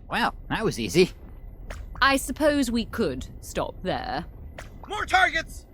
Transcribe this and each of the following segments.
Well, that was easy. I suppose we could stop there. More targets!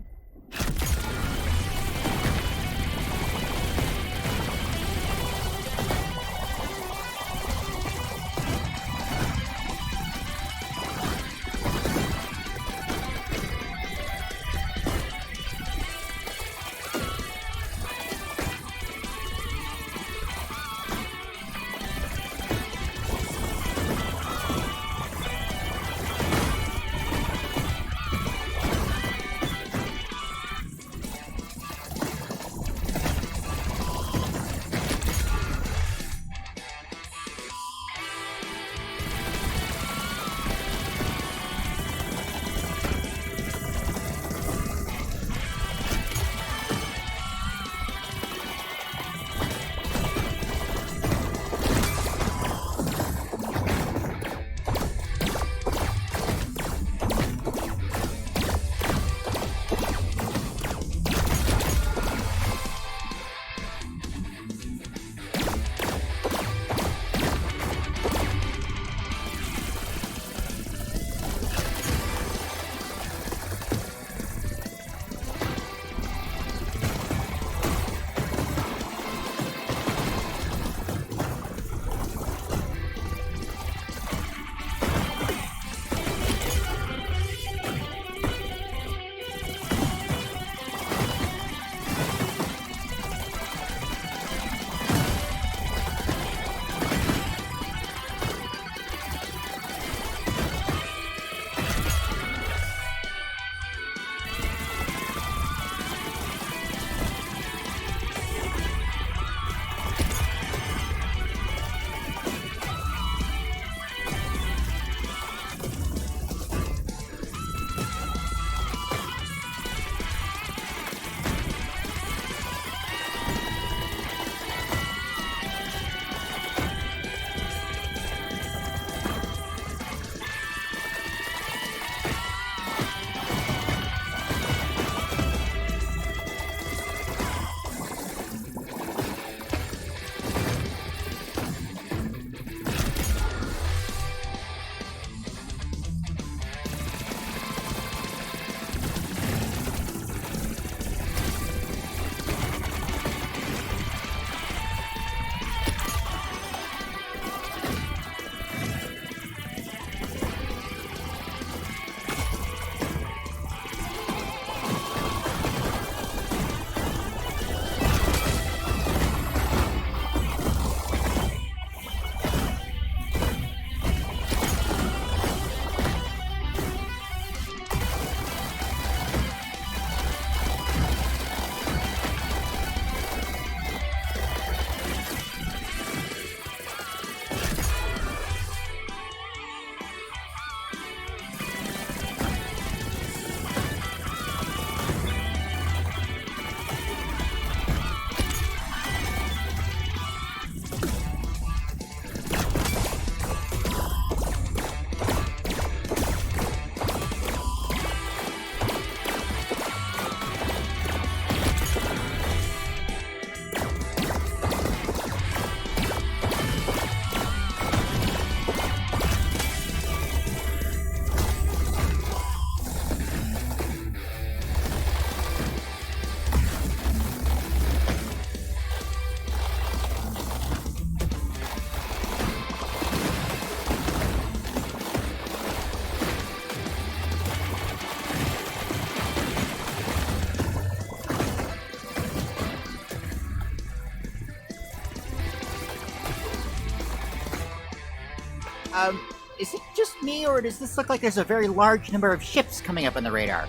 Is it just me, or does this look like there's a very large number of ships coming up on the radar?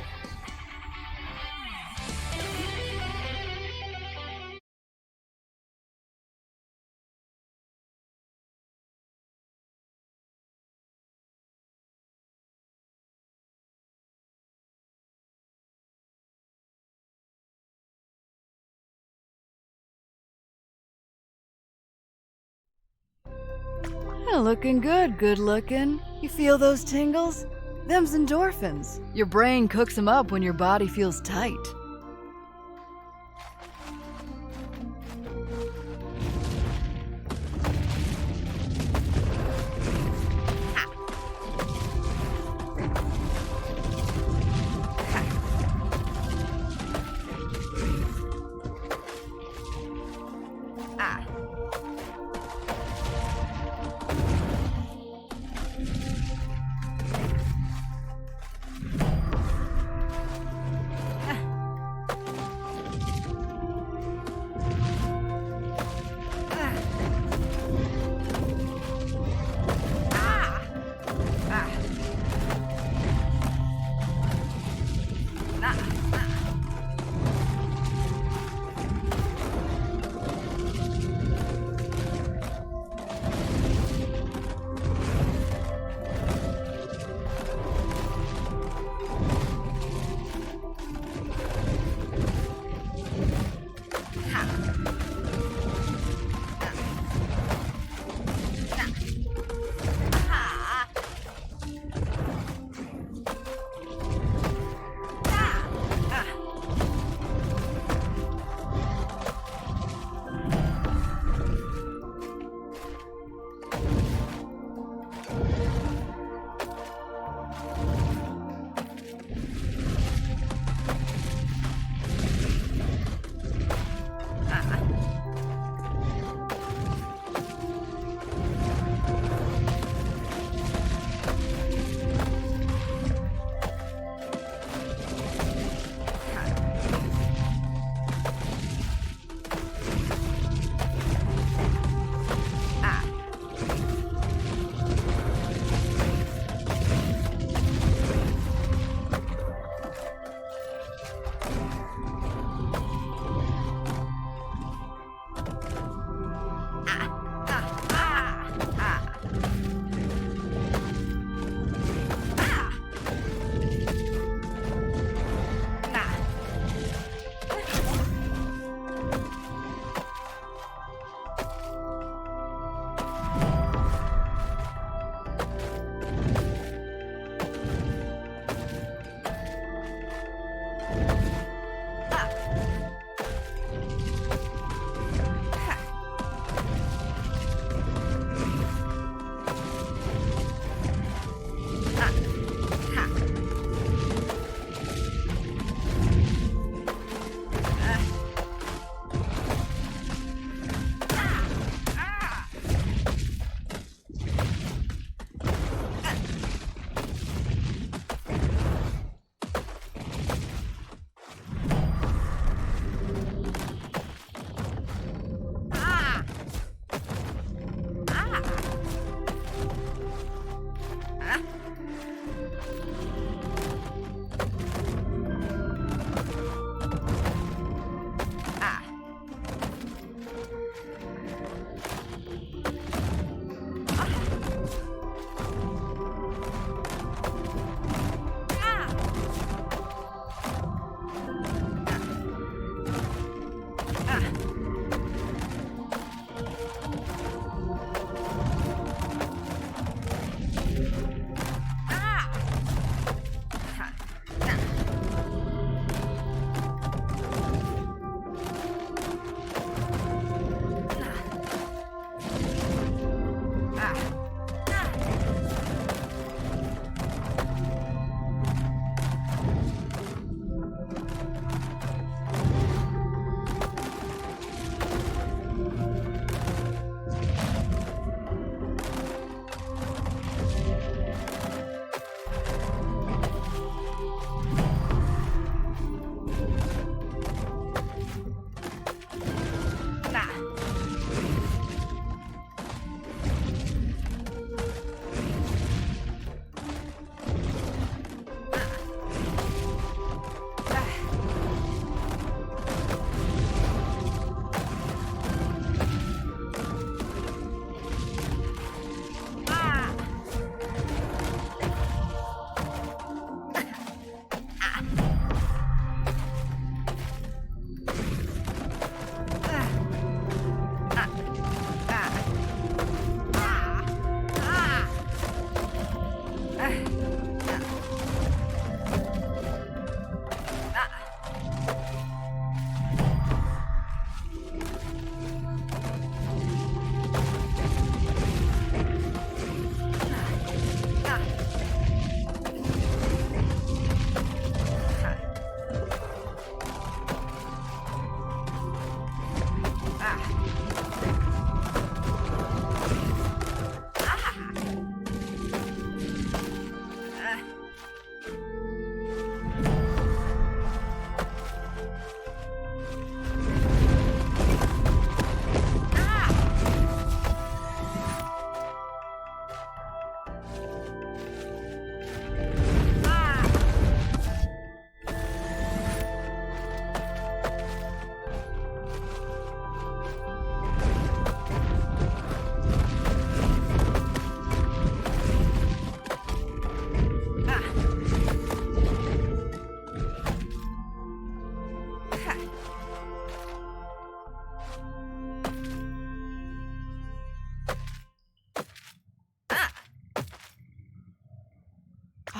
Looking good, good looking. You feel those tingles? Them's endorphins. Your brain cooks them up when your body feels tight.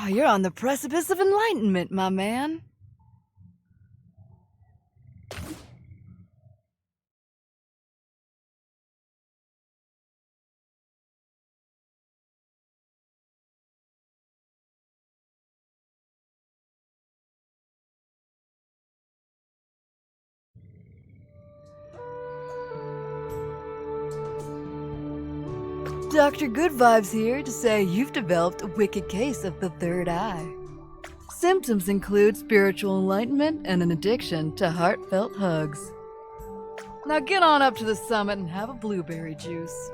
Oh, you're on the precipice of enlightenment, my man. Dr. Good Vibes here to say you've developed a wicked case of the third eye. Symptoms include spiritual enlightenment and an addiction to heartfelt hugs. Now get on up to the summit and have a blueberry juice.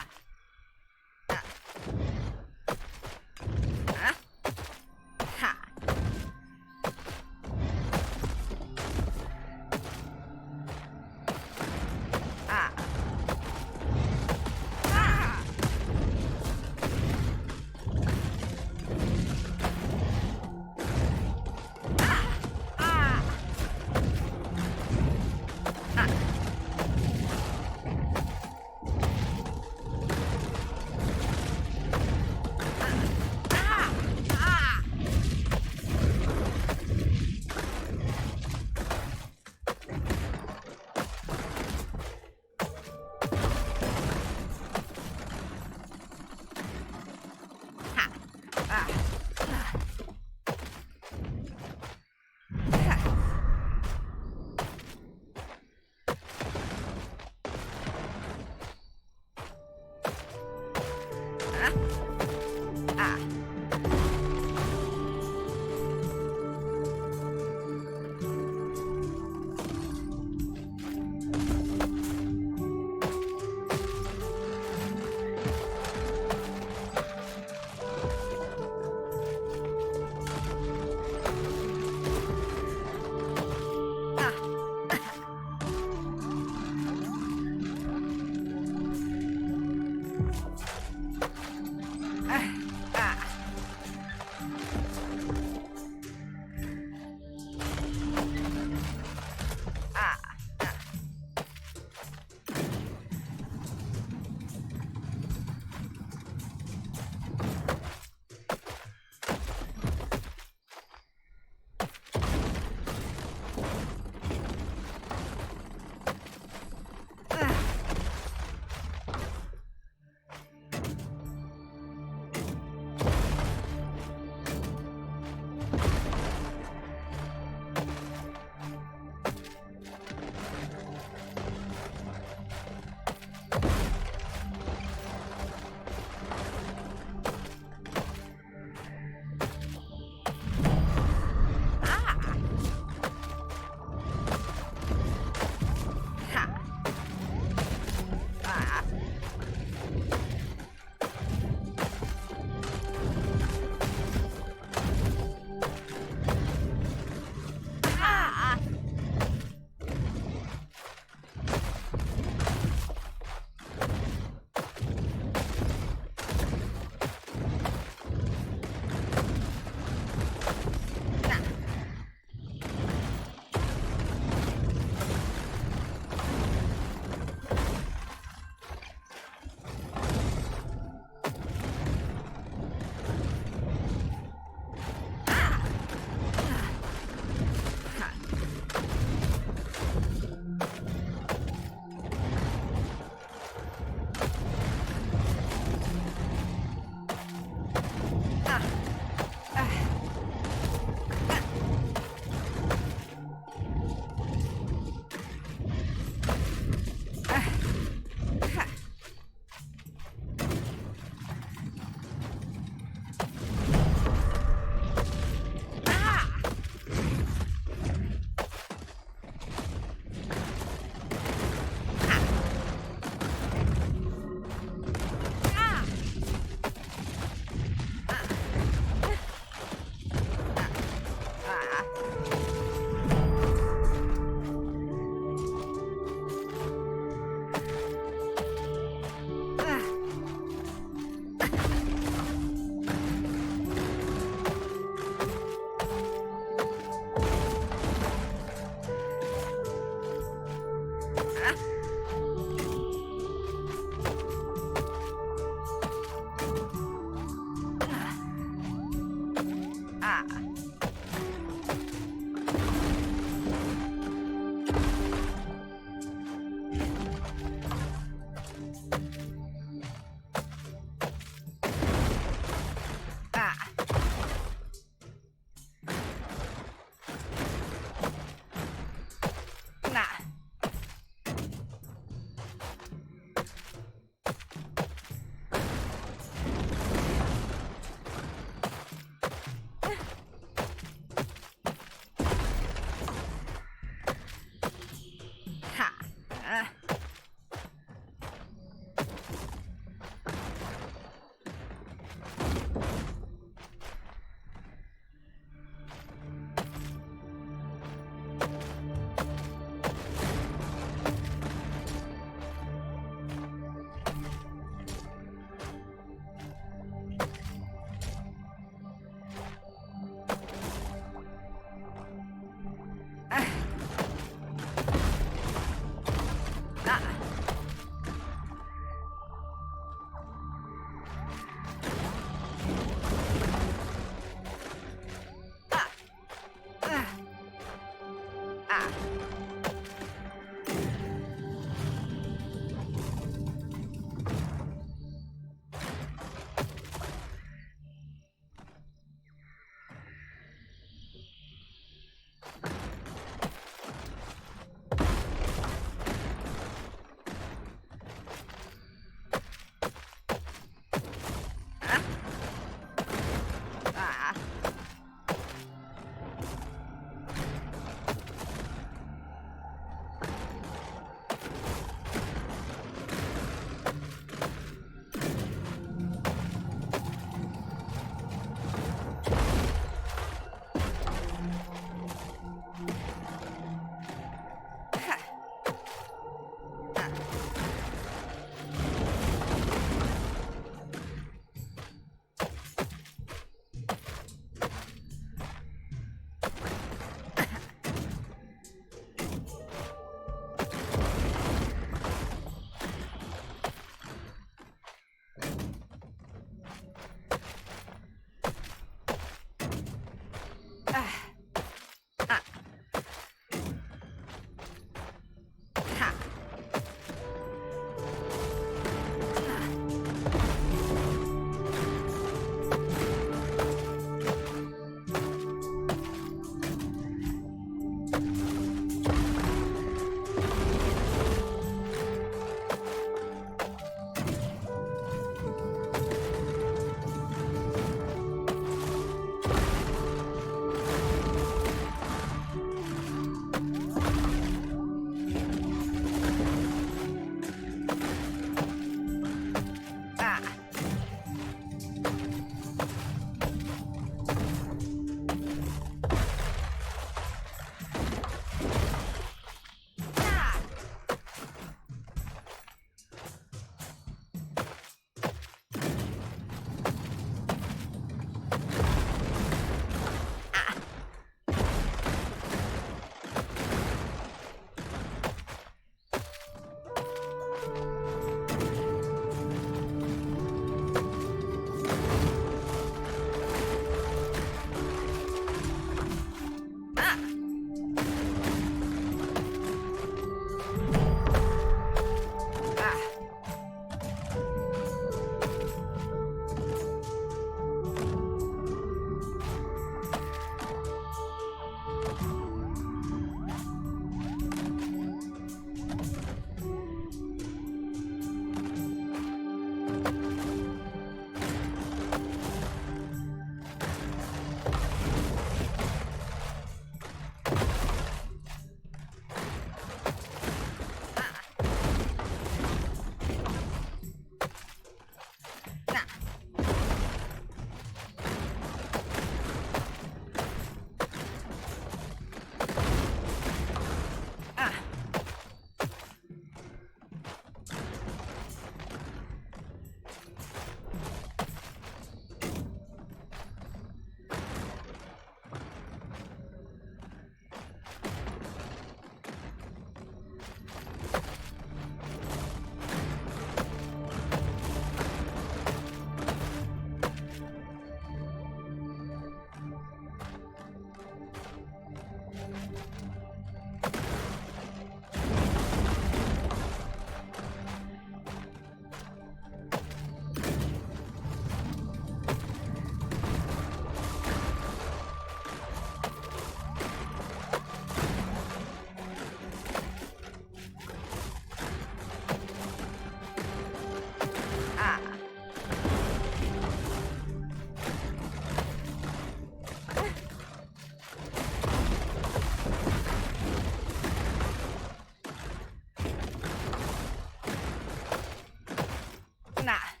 Nah.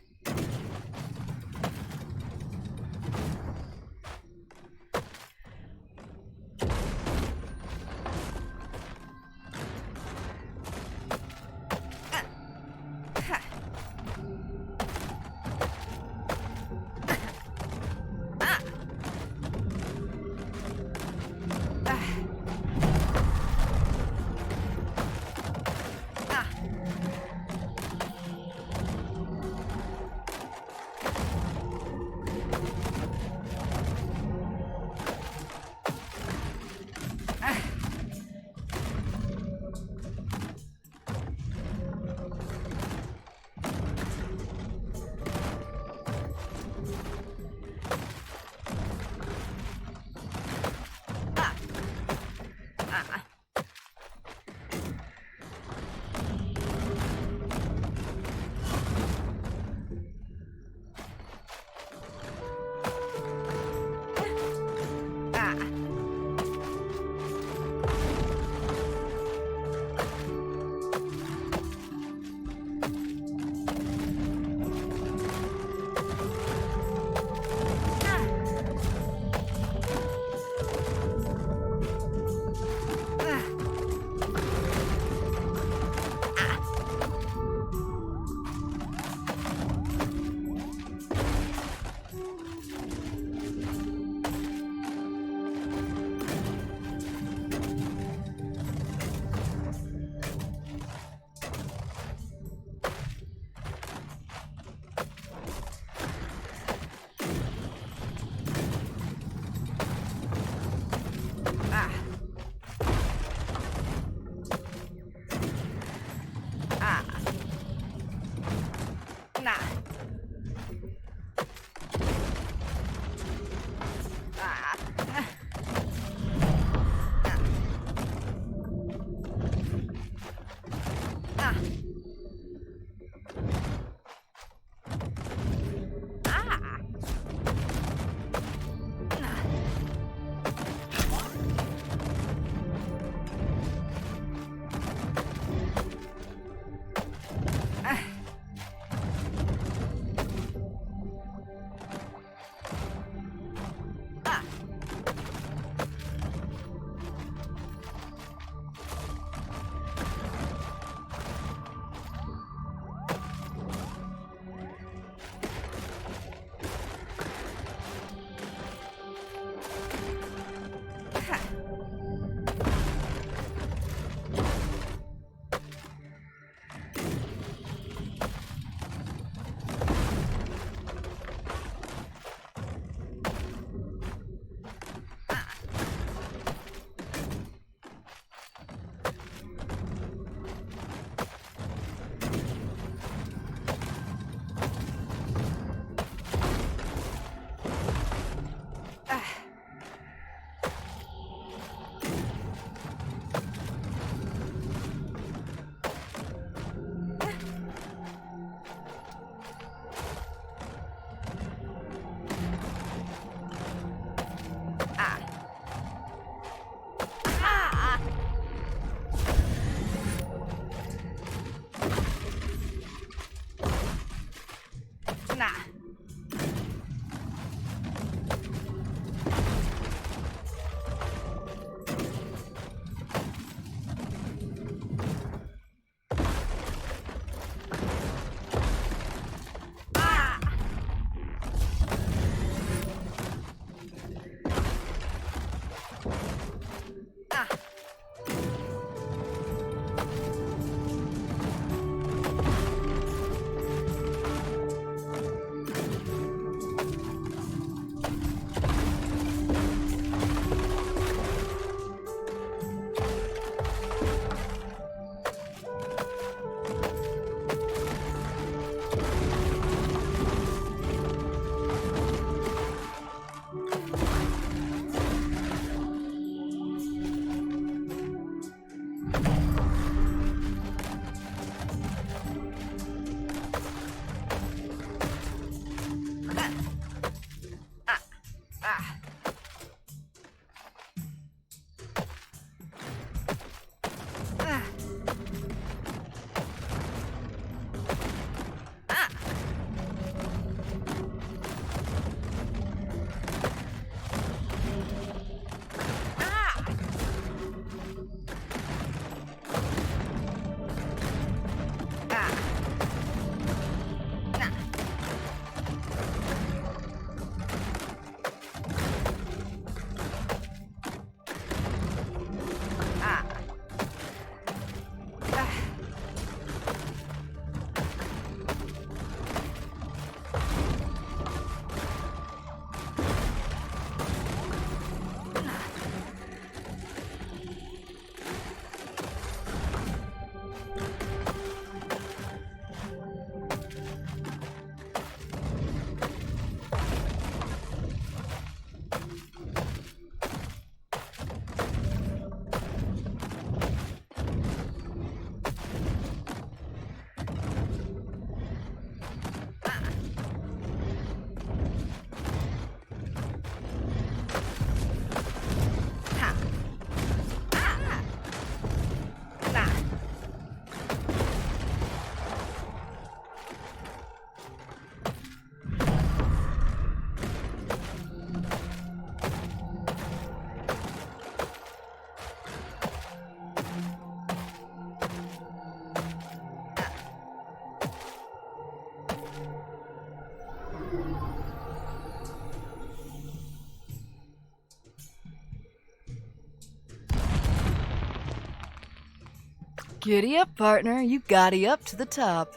Giddy up, partner. You gotta up to the top.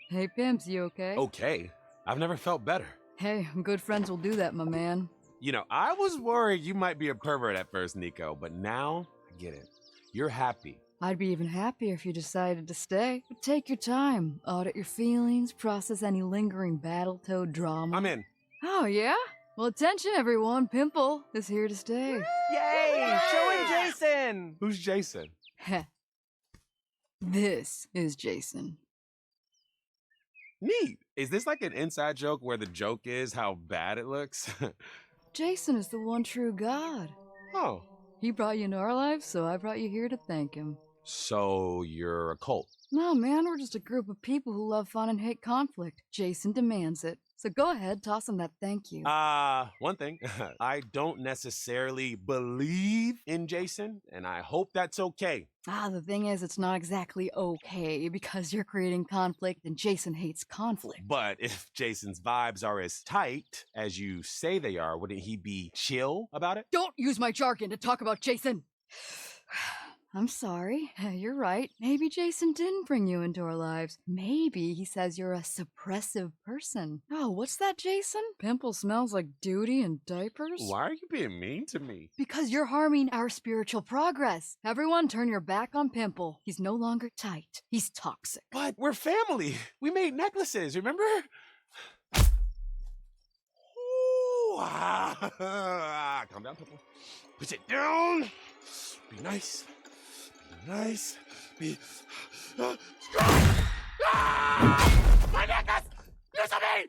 Hey, Pimps, you okay? Okay. I've never felt better. Hey, good friends will do that, my man. You know, I was worried you might be a pervert at first, Nico, but now I get it. You're happy. I'd be even happier if you decided to stay. But take your time, audit your feelings, process any lingering Battletoad drama. I'm in. Oh, yeah? Well, attention, everyone. Pimple is here to stay. Yay! Showing Jason! Who's Jason? Heh. This is Jason. Neat. Is this like an inside joke where the joke is how bad it looks? Jason is the one true God. Oh. He brought you into our lives, so I brought you here to thank him. So you're a cult? No, man, we're just a group of people who love fun and hate conflict. Jason demands it. So go ahead, toss him that thank you. One thing. I don't necessarily believe in Jason, and I hope that's okay. The thing is, it's not exactly okay because you're creating conflict and Jason hates conflict. But if Jason's vibes are as tight as you say they are, wouldn't he be chill about it? Don't use my jargon to talk about Jason! I'm sorry. You're right. Maybe Jason didn't bring you into our lives. Maybe he says you're a suppressive person. Oh, what's that, Jason? Pimple smells like duty and diapers? Why are you being mean to me? Because you're harming our spiritual progress. Everyone turn your back on Pimple. He's no longer tight. He's toxic. But we're family. We made necklaces, remember? Ooh, calm down, Pimple. Put it down. Be nice. Be nice. Be strong. My necklace! Use of me!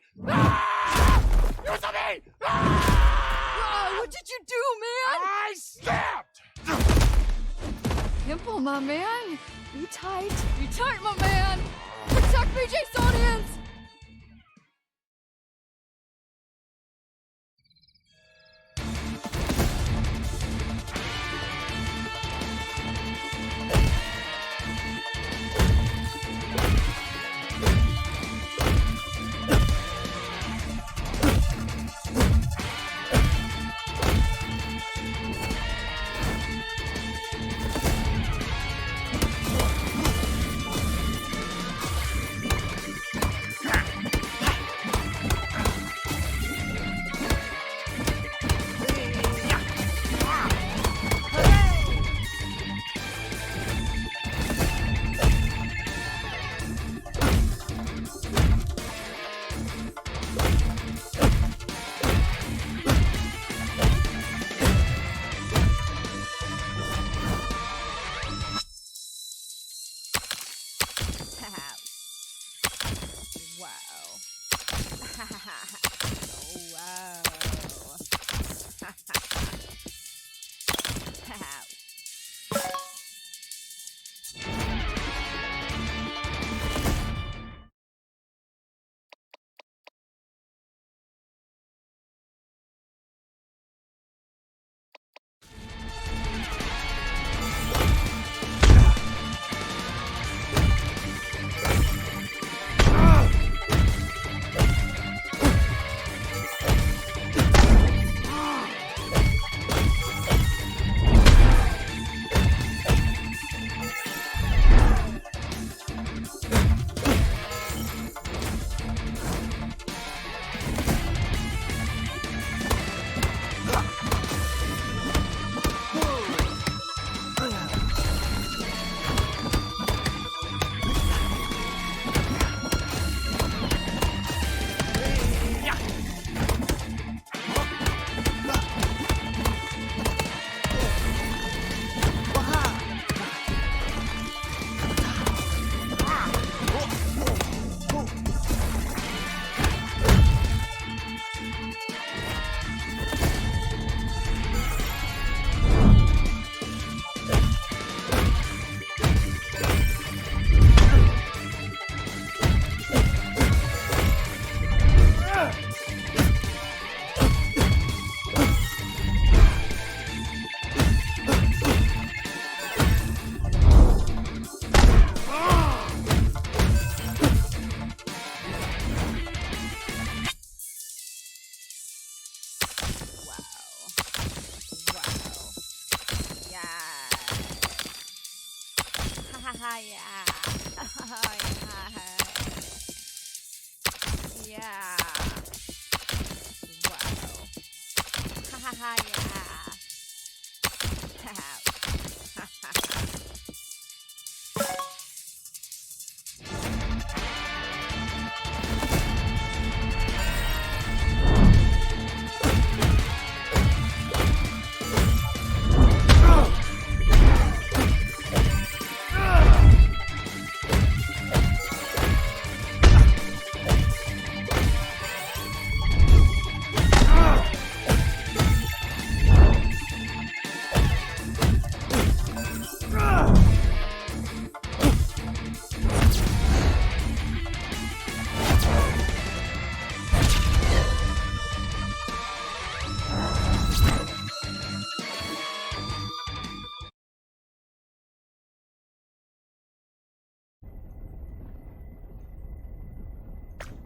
Use of me! What did you do, man? I snapped! Pimple, my man. Be tight. Be tight, my man. Protect me, Jasonians! Yeah. Wow.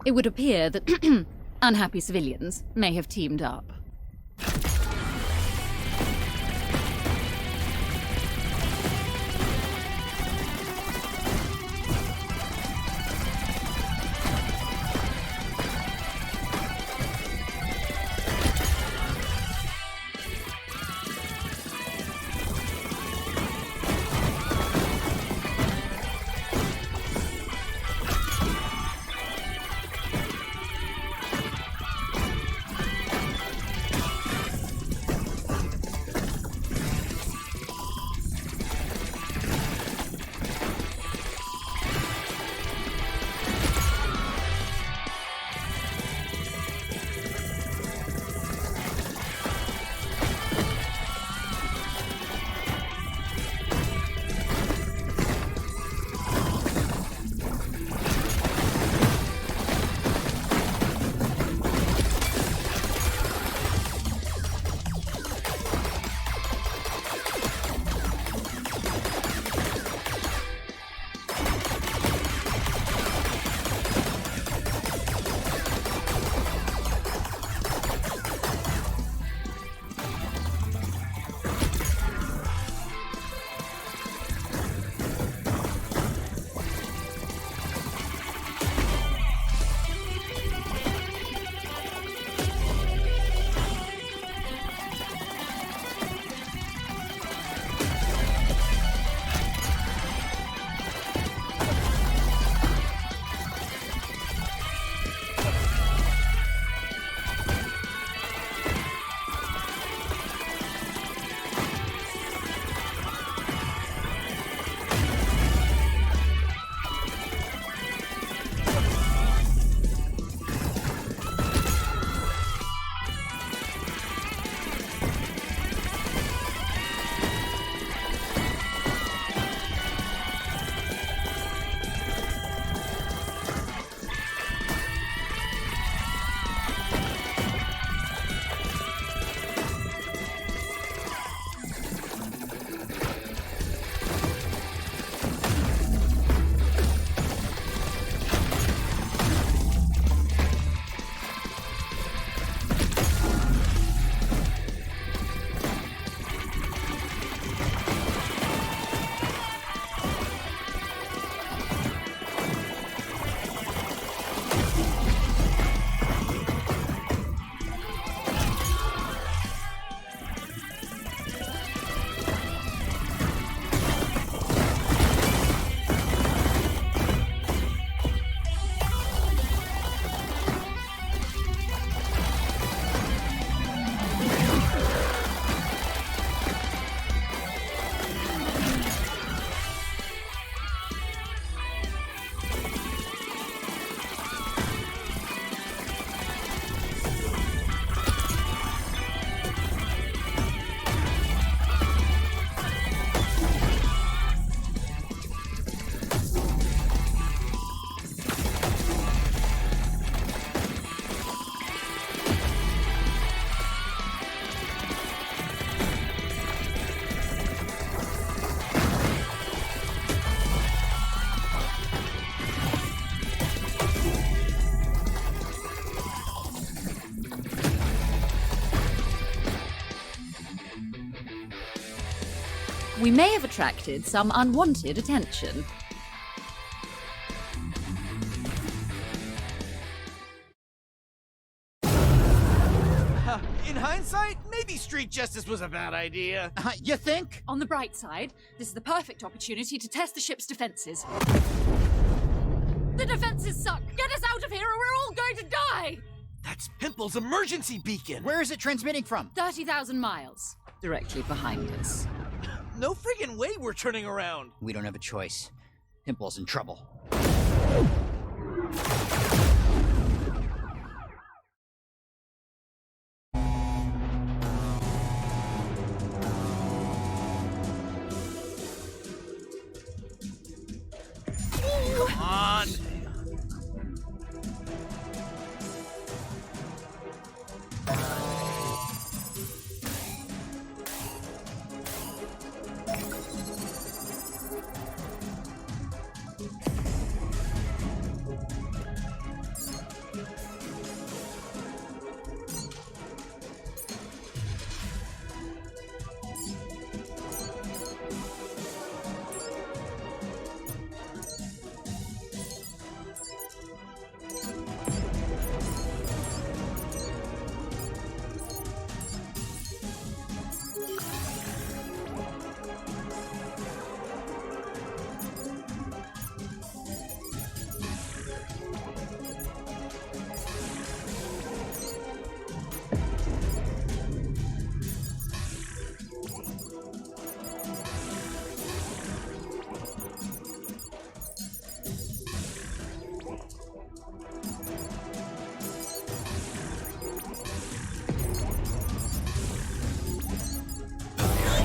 It would appear that unhappy civilians may have teamed up. we may have attracted some unwanted attention. In hindsight, maybe street justice was a bad idea. You think? On the bright side, this is the perfect opportunity to test the ship's defenses. The defenses suck! Get us out of here or we're all going to die! That's Pimple's emergency beacon. Where is it transmitting from? 30,000 miles. Directly behind us. No friggin' way we're turning around. We don't have a choice. Pimple's in trouble. Come on.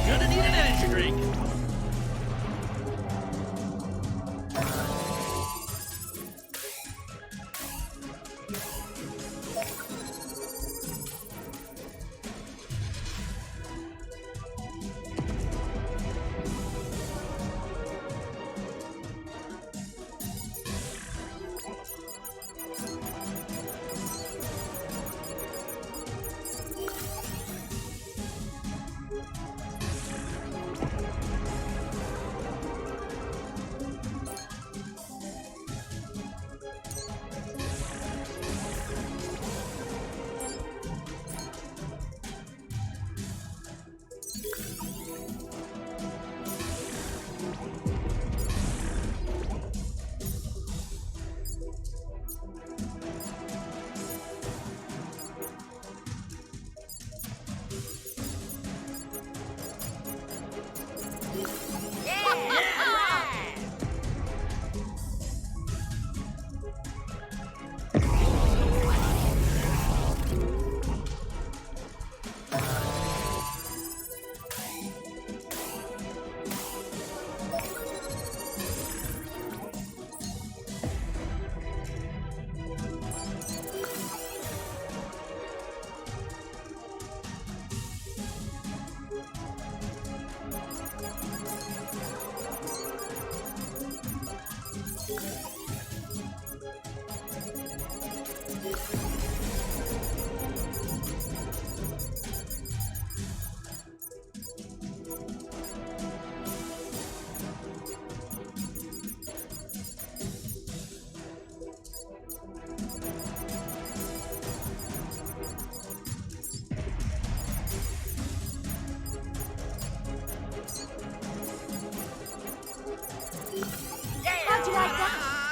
Gonna need an energy drink. How'd you like that?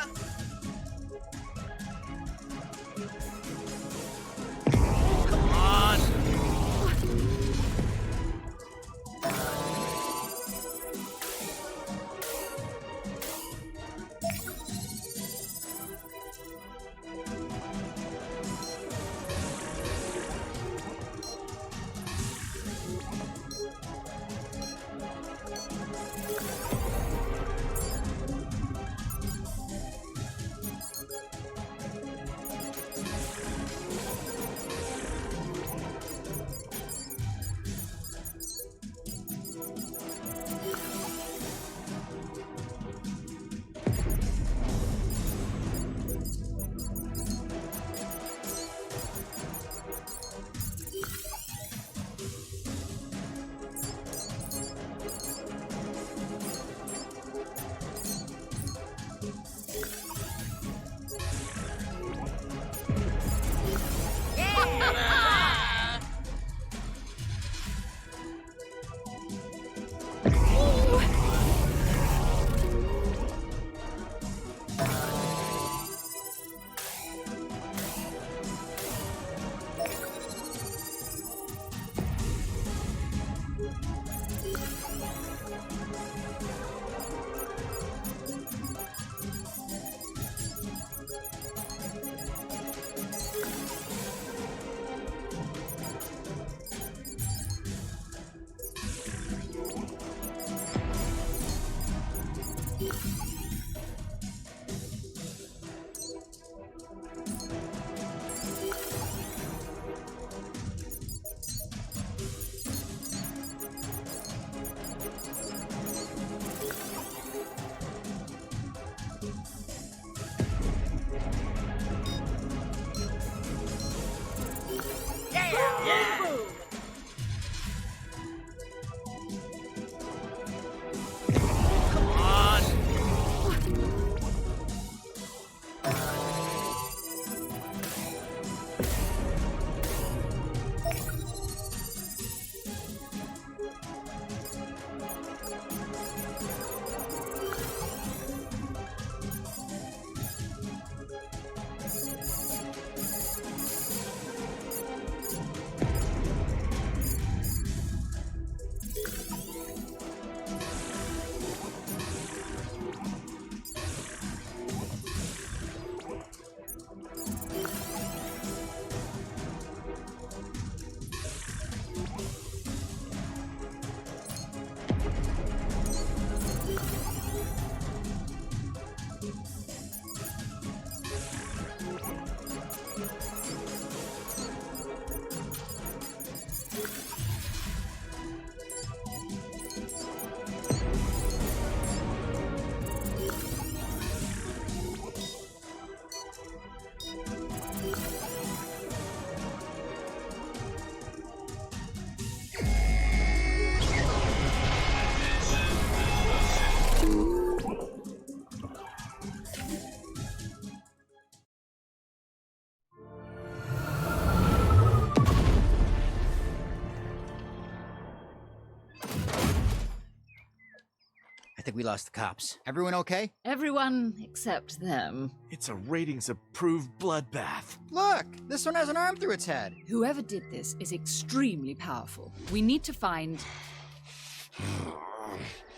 I think we lost the cops. Everyone okay? Everyone except them. It's a ratings-approved bloodbath. Look! This one has an arm through its head. Whoever did this is extremely powerful. We need to find...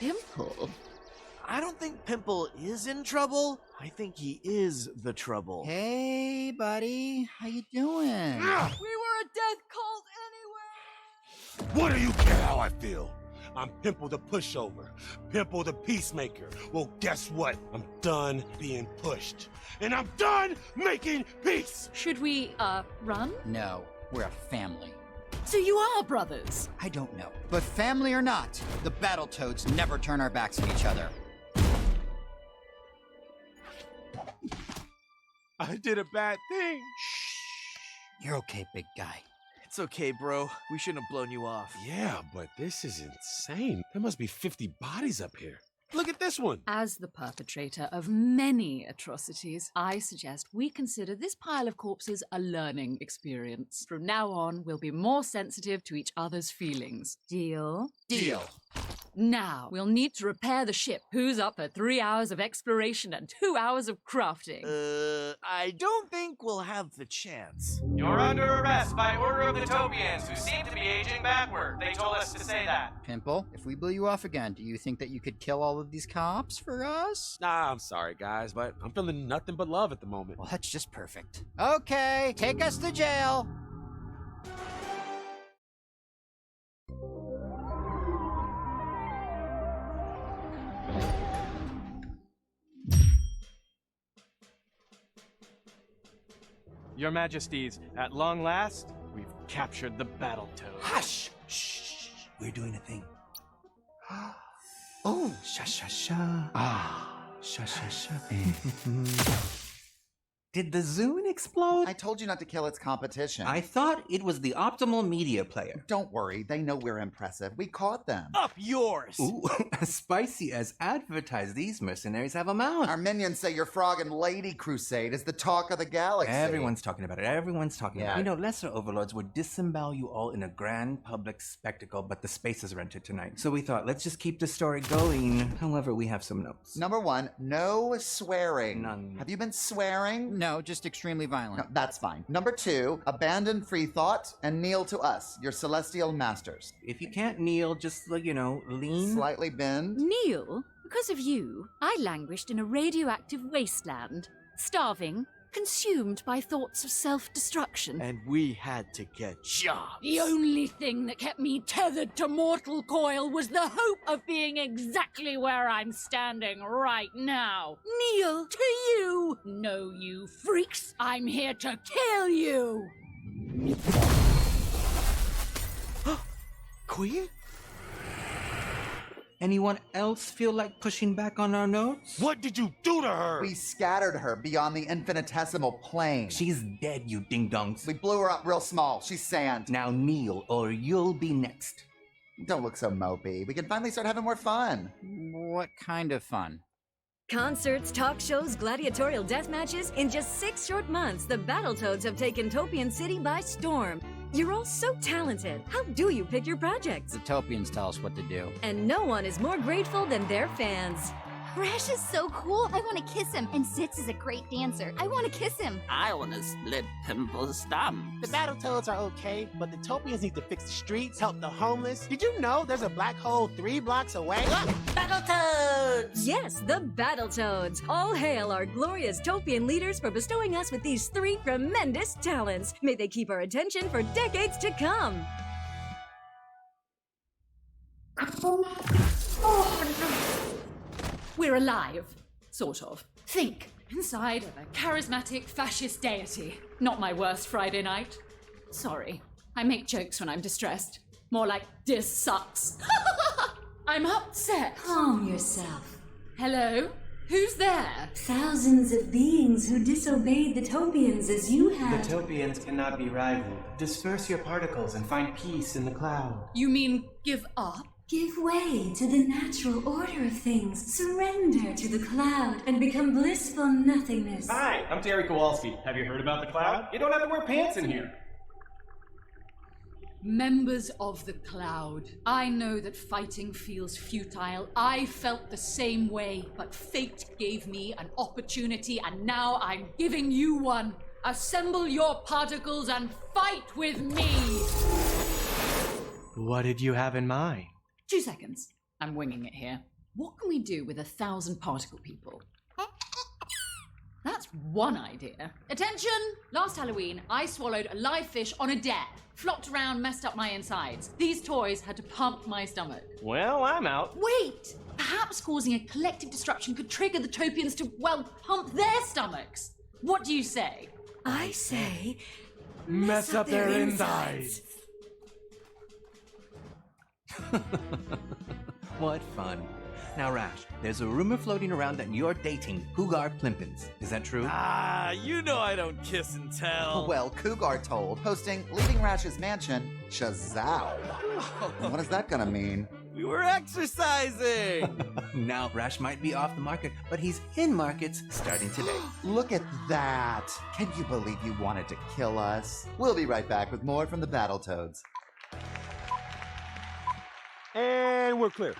Pimple? I don't think Pimple is in trouble. I think he is the trouble. Hey, buddy. How you doing? We were a death cult anyway! What do you care how I feel? I'm Pimple the Pushover, Pimple the Peacemaker. Well, guess what? I'm done being pushed. And I'm done making peace! Should we, run? No, we're a family. So you are brothers? I don't know. But family or not, the Battletoads never turn our backs on each other. I did a bad thing. You're okay, big guy. It's okay, bro. We shouldn't have blown you off. Yeah, but this is insane. There must be 50 bodies up here. Look at this one. As the perpetrator of many atrocities, I suggest we consider this pile of corpses a learning experience. From now on, we'll be more sensitive to each other's feelings. Deal? Deal. Now, we'll need to repair the ship. Who's up for 3 hours of exploration and 2 hours of crafting? I don't think we'll have the chance. You're under arrest by order of the Topians, who seem to be aging backward. They told us to say that. Pimple, if we blew you off again, do you think that you could kill all of these cops for us? Nah, I'm sorry, guys, but I'm feeling nothing but love at the moment. Well, that's just perfect. Okay, take us to jail. Your Majesties, at long last, we've captured the Battletoads. Hush! Shh! We're doing a thing. Oh! Sha sha sha. Ah! Sha sha sha. Did the Zune explode? I told you not to kill its competition. I thought it was the optimal media player. Don't worry, they know we're impressive. We caught them. Up yours! Ooh, as spicy as advertised, these mercenaries have a mouth. Our minions say your Frog and Lady Crusade is the talk of the galaxy. Everyone's talking about it. Everyone's talking about Yeah. it. You know, lesser overlords would disembowel you all in a grand public spectacle, but the space is rented tonight. So we thought, let's just keep the story going. However, we have some notes. Number one, no swearing. None. Have you been swearing? No, just extremely violent. No, that's fine. Number 2, abandon free thought and kneel to us, your celestial masters. If you can't kneel, just, lean. Slightly bend. Neil, because of you, I languished in a radioactive wasteland, starving, consumed by thoughts of self-destruction. And we had to get jobs. The only thing that kept me tethered to mortal coil was the hope of being exactly where I'm standing right now. Kneel to you! No, you freaks! I'm here to kill you! Queen? Anyone else feel like pushing back on our notes? What did you do to her? We scattered her beyond the infinitesimal plane. She's dead, you ding-dongs. We blew her up real small. She's sand. Now kneel, or you'll be next. Don't look so mopey. We can finally start having more fun. What kind of fun? Concerts, talk shows, gladiatorial death matches. In just 6 short months, the Battletoads have taken Topian City by storm. You're all so talented. How do you pick your projects? The Topians tell us what to do. And no one is more grateful than their fans. Rash is so cool. I want to kiss him. And Sitz is a great dancer. I want to kiss him. I want to split Pimple's thumb. The Battletoads are okay, but the Topians need to fix the streets, help the homeless. Did you know there's a black hole 3 blocks away? Battletoads! Yes, the Battletoads. All hail our glorious Topian leaders for bestowing us with these 3 tremendous talents. May they keep our attention for decades to come. We're alive. Sort of. Think. Inside of a charismatic fascist deity. Not my worst Friday night. Sorry. I make jokes when I'm distressed. More like, this sucks. I'm upset. Calm yourself. Hello? Who's there? Thousands of beings who disobeyed the Topians as you The have. Topians cannot be rivaled. Disperse your particles and find peace in the cloud. You mean give up? Give way to the natural order of things. Surrender to the cloud and become blissful nothingness. Hi, I'm Terry Kowalski. Have you heard about the cloud? You don't have to wear pants in here. Members of the cloud, I know that fighting feels futile. I felt the same way, but fate gave me an opportunity, and now I'm giving you one. Assemble your particles and fight with me! What did you have in mind? 2 seconds. I'm winging it here. What can we do with 1,000 particle people? That's one idea. Attention! Last Halloween, I swallowed a live fish on a dare. Flopped around, messed up my insides. These toys had to pump my stomach. Well, I'm out. Wait! Perhaps causing a collective disruption could trigger the Topians to, well, pump their stomachs. What do you say? I say, Mess up their insides. What fun. Now, Rash, there's a rumor floating around that you're dating Cougar Plimpins. Is that true? You know I don't kiss and tell. Well, Cougar told, hosting Leaving Rash's Mansion, Shazow. What is that gonna mean? We were exercising. Now, Rash might be off the market, but he's in markets starting today. Look at that. Can you believe you wanted to kill us? We'll be right back with more from the Battletoads. And we're clear.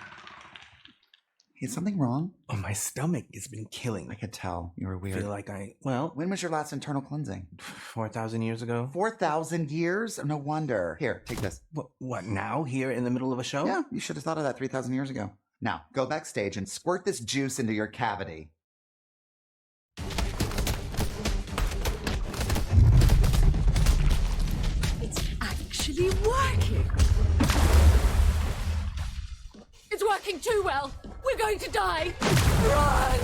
Is something wrong? Oh, my stomach has been killing I me. could tell. You were I weird. feel like When was your last internal cleansing? 4,000 years ago. 4,000 years? No wonder. Here, take this. What, now? Here in the middle of a show? Yeah, you should have thought of that 3,000 years ago. Now, go backstage and squirt this juice into your cavity. It's actually working! It's working too well! We're going to die! Run!